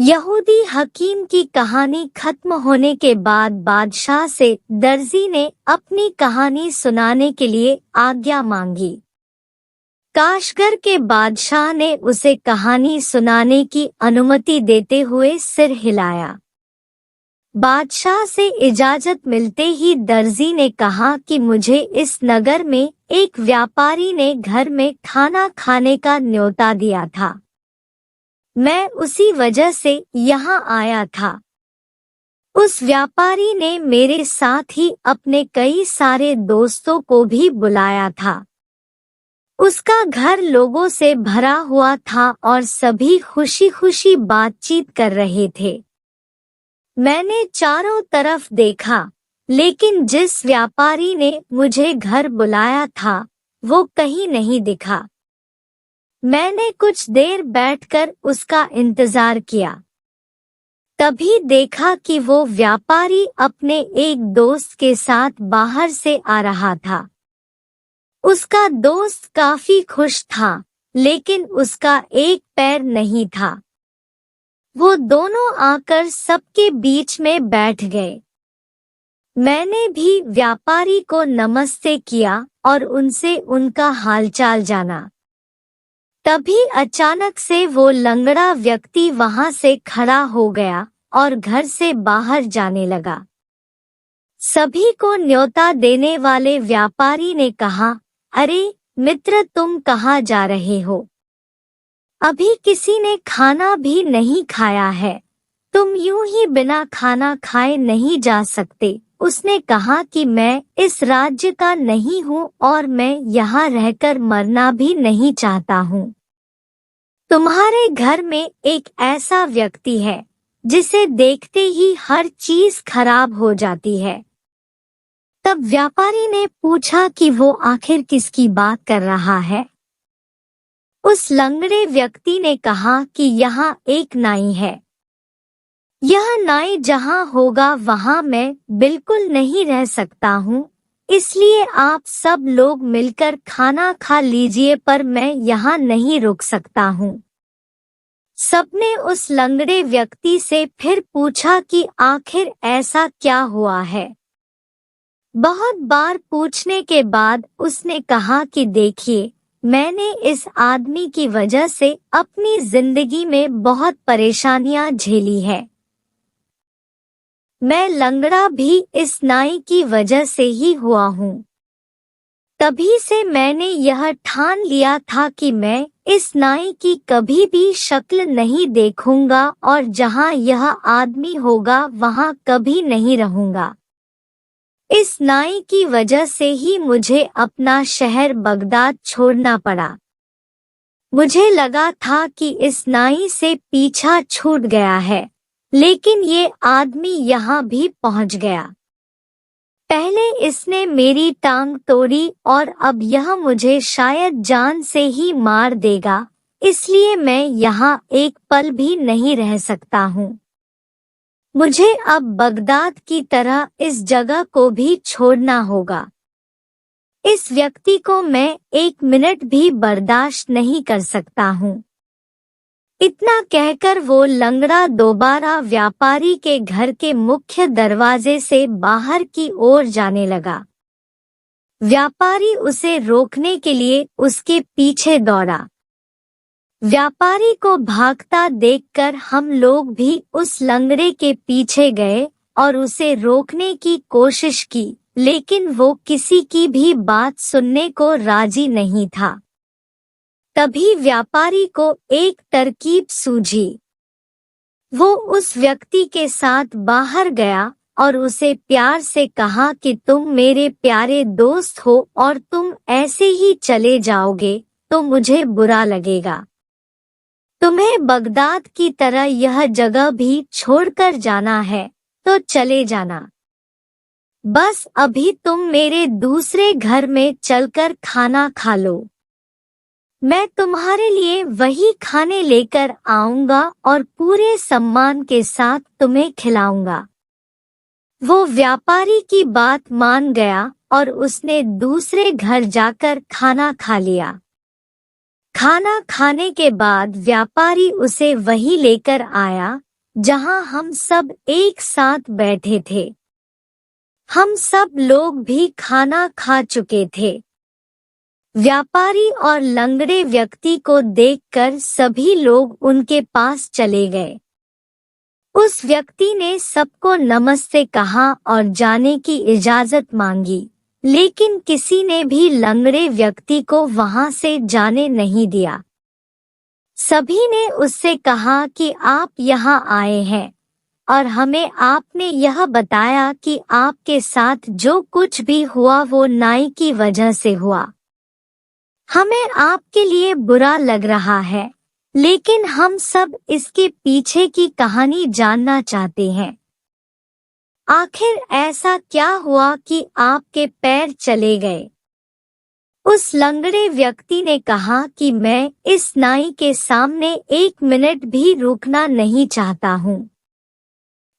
यहूदी हकीम की कहानी खत्म होने के बाद बादशाह से दर्जी ने अपनी कहानी सुनाने के लिए आज्ञा मांगी। काशगर के बादशाह ने उसे कहानी सुनाने की अनुमति देते हुए सिर हिलाया। बादशाह से इजाजत मिलते ही दर्जी ने कहा कि मुझे इस नगर में एक व्यापारी ने घर में खाना खाने का न्योता दिया था। मैं उसी वजह से यहाँ आया था। उस व्यापारी ने मेरे साथ ही अपने कई सारे दोस्तों को भी बुलाया था। उसका घर लोगों से भरा हुआ था और सभी खुशी खुशी बातचीत कर रहे थे। मैंने चारों तरफ देखा, लेकिन जिस व्यापारी ने मुझे घर बुलाया था वो कहीं नहीं दिखा। मैंने कुछ देर बैठकर उसका इंतजार किया। तभी देखा कि वो व्यापारी अपने एक दोस्त के साथ बाहर से आ रहा था। उसका दोस्त काफी खुश था, लेकिन उसका एक पैर नहीं था। वो दोनों आकर सबके बीच में बैठ गए। मैंने भी व्यापारी को नमस्ते किया और उनसे उनका हालचाल जाना। तभी अचानक से वो लंगड़ा व्यक्ति वहां से खड़ा हो गया और घर से बाहर जाने लगा। सभी को न्योता देने वाले व्यापारी ने कहा, अरे मित्र, तुम कहाँ जा रहे हो? अभी किसी ने खाना भी नहीं खाया है, तुम यूं ही बिना खाना खाए नहीं जा सकते। उसने कहा कि मैं इस राज्य का नहीं हूँ और मैं यहाँ रहकर मरना भी नहीं चाहता हूँ। तुम्हारे घर में एक ऐसा व्यक्ति है जिसे देखते ही हर चीज खराब हो जाती है। तब व्यापारी ने पूछा कि वो आखिर किसकी बात कर रहा है। उस लंगड़े व्यक्ति ने कहा कि यहाँ एक नाई है। यह नाई जहाँ होगा वहाँ मैं बिल्कुल नहीं रह सकता हूँ, इसलिए आप सब लोग मिलकर खाना खा लीजिए, पर मैं यहाँ नहीं रुक सकता हूँ। सबने उस लंगड़े व्यक्ति से फिर पूछा कि आखिर ऐसा क्या हुआ है। बहुत बार पूछने के बाद उसने कहा कि देखिए, मैंने इस आदमी की वजह से अपनी जिंदगी में बहुत परेशानियां झेली है। मैं लंगड़ा भी इस नाई की वजह से ही हुआ हूँ। तभी से मैंने यह ठान लिया था कि मैं इस नाई की कभी भी शक्ल नहीं देखूंगा और जहाँ यह आदमी होगा वहाँ कभी नहीं रहूंगा। इस नाई की वजह से ही मुझे अपना शहर बगदाद छोड़ना पड़ा। मुझे लगा था कि इस नाई से पीछा छूट गया है, लेकिन ये आदमी यहाँ भी पहुँच गया। पहले इसने मेरी टांग तोड़ी और अब यह मुझे शायद जान से ही मार देगा, इसलिए मैं यहाँ एक पल भी नहीं रह सकता हूँ। मुझे अब बगदाद की तरह इस जगह को भी छोड़ना होगा। इस व्यक्ति को मैं एक मिनट भी बर्दाश्त नहीं कर सकता हूँ। इतना कहकर वो लंगड़ा दोबारा व्यापारी के घर के मुख्य दरवाजे से बाहर की ओर जाने लगा। व्यापारी उसे रोकने के लिए उसके पीछे दौड़ा। व्यापारी को भागता देखकर हम लोग भी उस लंगड़े के पीछे गए और उसे रोकने की कोशिश की, लेकिन वो किसी की भी बात सुनने को राजी नहीं था। तभी व्यापारी को एक तरकीब सूझी। वो उस व्यक्ति के साथ बाहर गया और उसे प्यार से कहा कि तुम मेरे प्यारे दोस्त हो और तुम ऐसे ही चले जाओगे तो मुझे बुरा लगेगा। तुम्हें बगदाद की तरह यह जगह भी छोड़कर जाना है तो चले जाना। बस अभी तुम मेरे दूसरे घर में चलकर खाना खा लो। मैं तुम्हारे लिए वही खाने लेकर आऊंगा और पूरे सम्मान के साथ तुम्हें खिलाऊंगा। वो व्यापारी की बात मान गया और उसने दूसरे घर जाकर खाना खा लिया। खाना खाने के बाद व्यापारी उसे वहीं लेकर आया जहां हम सब एक साथ बैठे थे। हम सब लोग भी खाना खा चुके थे। व्यापारी और लंगड़े व्यक्ति को देखकर सभी लोग उनके पास चले गए। उस व्यक्ति ने सबको नमस्ते कहा और जाने की इजाजत मांगी, लेकिन किसी ने भी लंगड़े व्यक्ति को वहां से जाने नहीं दिया। सभी ने उससे कहा कि आप यहाँ आए हैं और हमें आपने यह बताया कि आपके साथ जो कुछ भी हुआ वो नाई की वजह से हुआ। हमें आपके लिए बुरा लग रहा है, लेकिन हम सब इसके पीछे की कहानी जानना चाहते हैं। आखिर ऐसा क्या हुआ कि आपके पैर चले गए? उस लंगड़े व्यक्ति ने कहा कि मैं इस नाई के सामने 1 मिनट भी रुकना नहीं चाहता हूँ।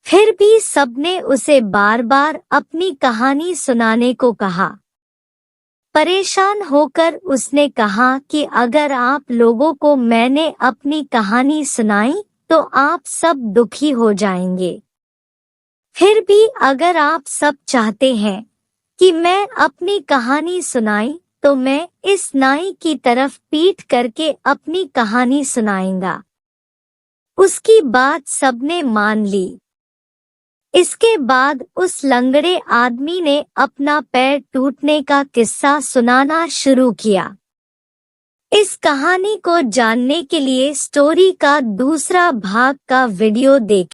फिर भी सबने उसे बार बार अपनी कहानी सुनाने को कहा। परेशान होकर उसने कहा कि अगर आप लोगों को मैंने अपनी कहानी सुनाई तो आप सब दुखी हो जाएंगे। फिर भी अगर आप सब चाहते हैं कि मैं अपनी कहानी सुनाई तो मैं इस नाई की तरफ पीठ करके अपनी कहानी सुनाऊंगा। उसकी बात सबने मान ली। इसके बाद उस लंगड़े आदमी ने अपना पैर टूटने का किस्सा सुनाना शुरू किया। इस कहानी को जानने के लिए स्टोरी का दूसरा भाग का वीडियो देखें।